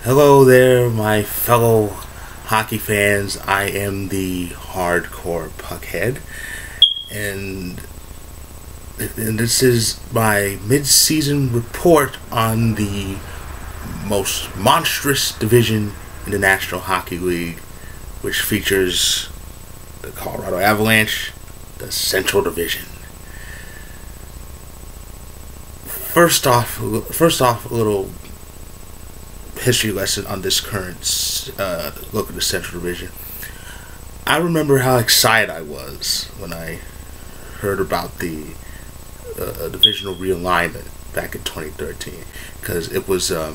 Hello there, my fellow hockey fans. I am the hardcore puckhead, and this is my mid-season report on the most monstrous division in the National Hockey League, which features the Colorado Avalanche, the Central Division. First off, a little history lesson on this current look at the Central Division. I remember how excited I was when I heard about the divisional realignment back in 2013, because it was a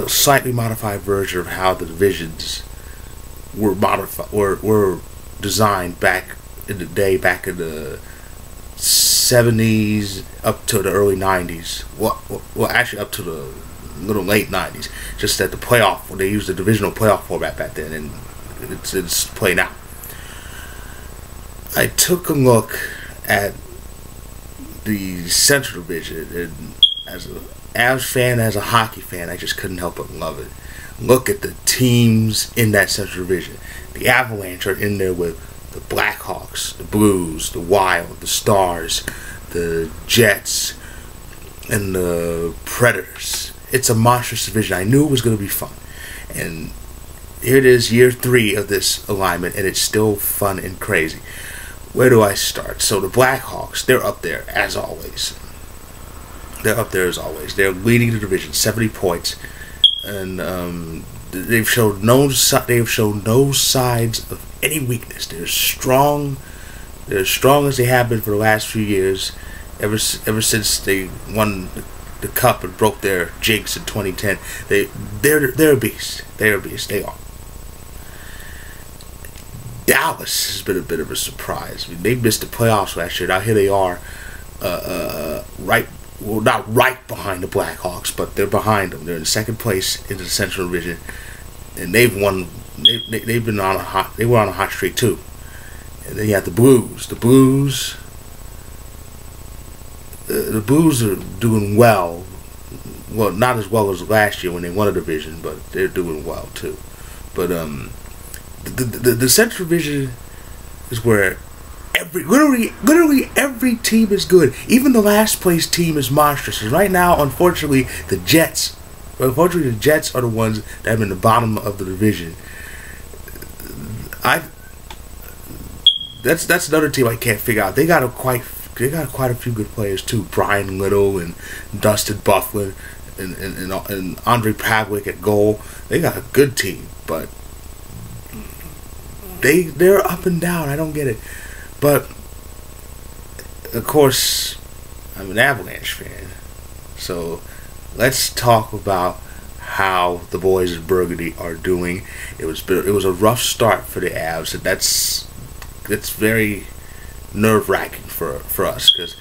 slightly modified version of how the divisions were designed back in the day, back in the 70s up to the early 90s. Well, actually up to the little late 90s. Just that the playoff, when they used the divisional playoff format back then, and it's playing out. I took a look at the Central Division, and as a Avs fan, as a hockey fan, I just couldn't help but love it. Look at the teams in that Central Division. The Avalanche are in there with the Blackhawks, the Blues, the Wild, the Stars, the Jets, and the Predators. It's a monstrous division. I knew it was going to be fun. And here it is, year 3 of this alignment, and it's still fun and crazy. Where do I start? So the Blackhawks, they're up there as always. They're leading the division, 70 points, and they've shown no signs of any weakness. They're strong. They're as strong as they have been for the last few years, ever since they won the cup and broke their jinx in 2010. They're a beast. They're a beast. They are. Dallas has been a bit of a surprise. I mean, they missed the playoffs last year. Now here they are, not right behind the Blackhawks, but they're behind them. They're in second place in the Central Division, and they've won. They were on a hot streak too. And then you have the Blues. The Blues are doing well. Well, not as well as last year when they won a division, but they're doing well too. But the Central Division is where literally every team is good. Even the last place team is monstrous. And right now, unfortunately, the Jets are the ones that are in the bottom of the division. That's another team I can't figure out. They got quite a few good players too. Brian Little and Dustin Byfuglien and Andre Pavlik at goal. They got a good team, but they're up and down. I don't get it. But of course, I'm an Avalanche fan, so let's talk about how the boys in Burgundy are doing. It was a rough start for the Avs, and that's very nerve-wracking for us, because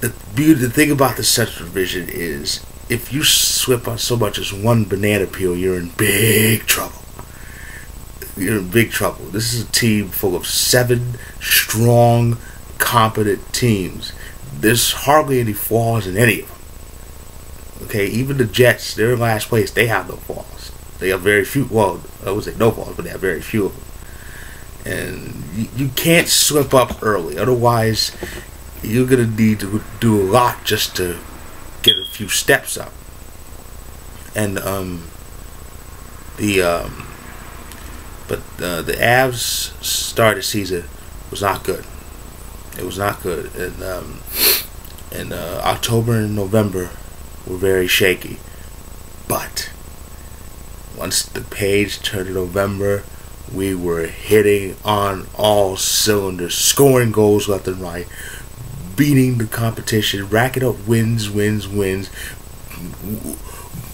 the thing about the Central Division is if you slip on so much as one banana peel, you're in big trouble. You're in big trouble. This is a team full of 7 strong, competent teams. There's hardly any flaws in any of them. Okay, even the Jets, they're in last place. They have no flaws. They have very few. Well, I would say no flaws, but they have very few of them. And you can't slip up early. Otherwise, you're gonna need to do a lot just to get a few steps up. And the Avs start of the season was not good. It was not good, and October and November were very shaky. But once the page turned to November, we were hitting on all cylinders, scoring goals left and right, beating the competition, racking up wins.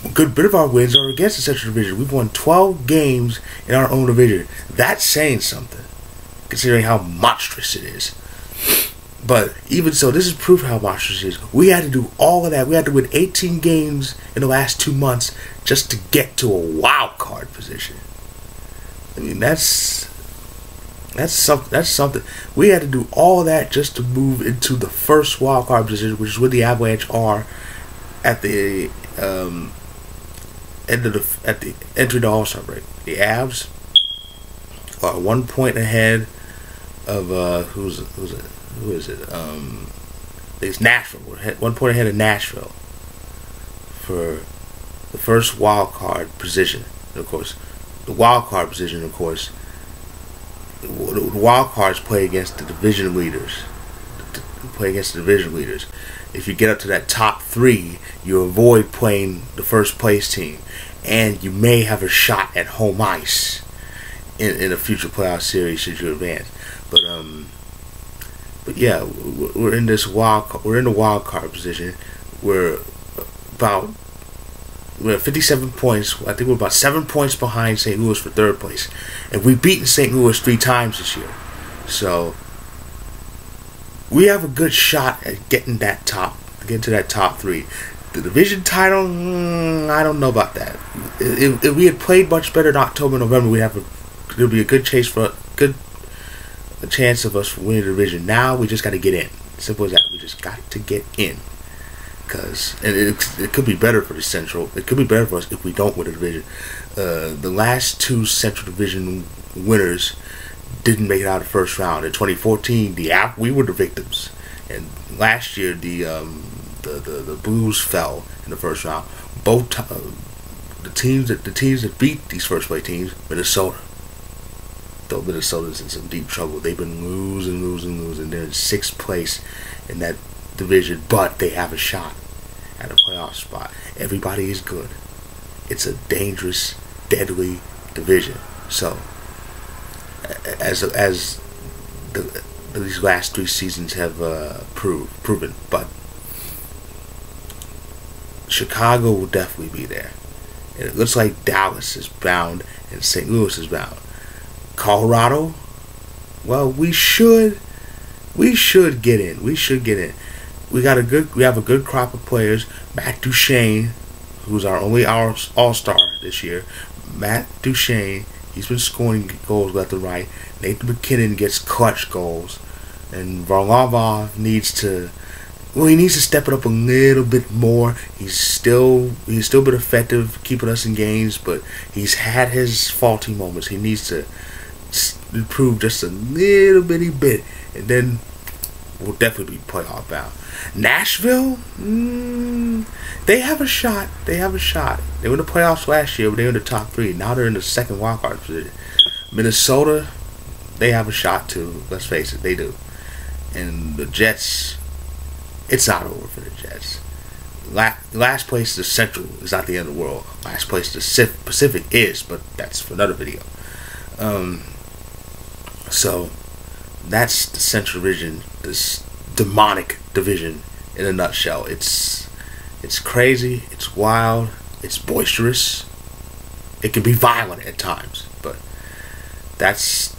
A good bit of our wins are against the Central Division. We've won 12 games in our own division. That's saying something, considering how monstrous it is. But even so, this is proof how monstrous it is. We had to do all of that. We had to win 18 games in the last 2 months just to get to a wild card position. I mean, that's something. We had to do all of that just to move into the first wild card position, which is where the Avalanche are at the at the entry to All-Star break. The Avs are 1 point ahead of who is it? It's Nashville. We're 1 point ahead of Nashville for the first wild card position. And of course, the wild card position, of course, the wild cards play against the division leaders. If you get up to that top 3, you avoid playing the first place team, and you may have a shot at home ice in a future playoff series should you advance. But yeah, we're in the wild card position. We're at 57 points. I think we're about 7 points behind St. Louis for 3rd place, and we've beaten St. Louis 3 times this year. So we have a good shot at getting to that top 3. The division title, I don't know about that. If we had played much better in October, November, there'd be a good chance of us winning the division. Now we just got to get in. Simple as that. We just got to get in. And it could be better for the Central. It could be better for us if we don't win the division. The last 2 Central Division winners didn't make it out of the first round. In 2014, we were the victims, and last year the Blues fell in the first round. Both the teams that beat these first place teams, Minnesota. Though Minnesota's in some deep trouble. They've been losing. They're in 6th place in that division, but they have a shot at a playoff spot. Everybody is good. It's a dangerous, deadly division. So, as these last 3 seasons have proven, but Chicago will definitely be there, and it looks like Dallas is bound and St. Louis is bound. Colorado, well, we should get in. We have a good crop of players. Matt Duchene, who's our only all-star this year. Matt Duchene, he's been scoring goals left and right. Nathan McKinnon gets clutch goals, and Varlamov needs to step it up a little bit more. He's still been effective keeping us in games, but he's had his faulty moments. He needs to improve just a little bitty bit, and then we'll definitely be playoff bound. Nashville, they have a shot. They were in the playoffs last year, but they were in the top 3. Now they're in the second wild card position. Minnesota, they have a shot too. Let's face it, they do. And the Jets, it's not over for the Jets. Last place, the Central, is not the end of the world. Last place, the Pacific is, but that's for another video. So that's the Central Division, this demonic division in a nutshell. It's crazy, it's wild, it's boisterous. It can be violent at times, but that's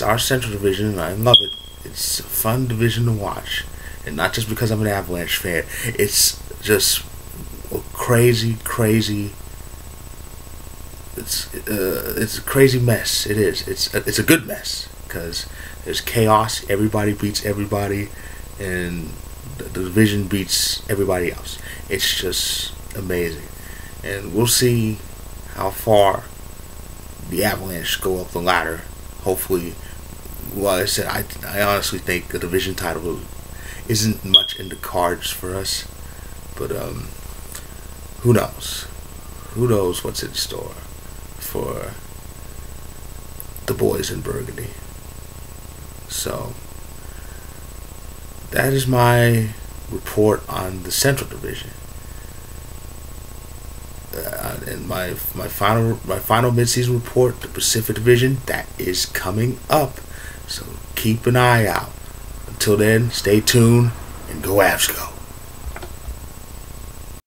our Central Division, and I love it. It's a fun division to watch, and not just because I'm an Avalanche fan. It's just a crazy. It's a crazy mess. It is. It's a good mess because there's chaos. Everybody beats everybody, and the division beats everybody else. It's just amazing, and we'll see how far the Avalanche go up the ladder. Hopefully, well, I said I honestly think the division title isn't much in the cards for us, but who knows? Who knows what's in store for the boys in Burgundy. So that is my report on the Central Division, and my final midseason report, the Pacific Division, that is coming up. So keep an eye out. Until then, stay tuned and go Avs go.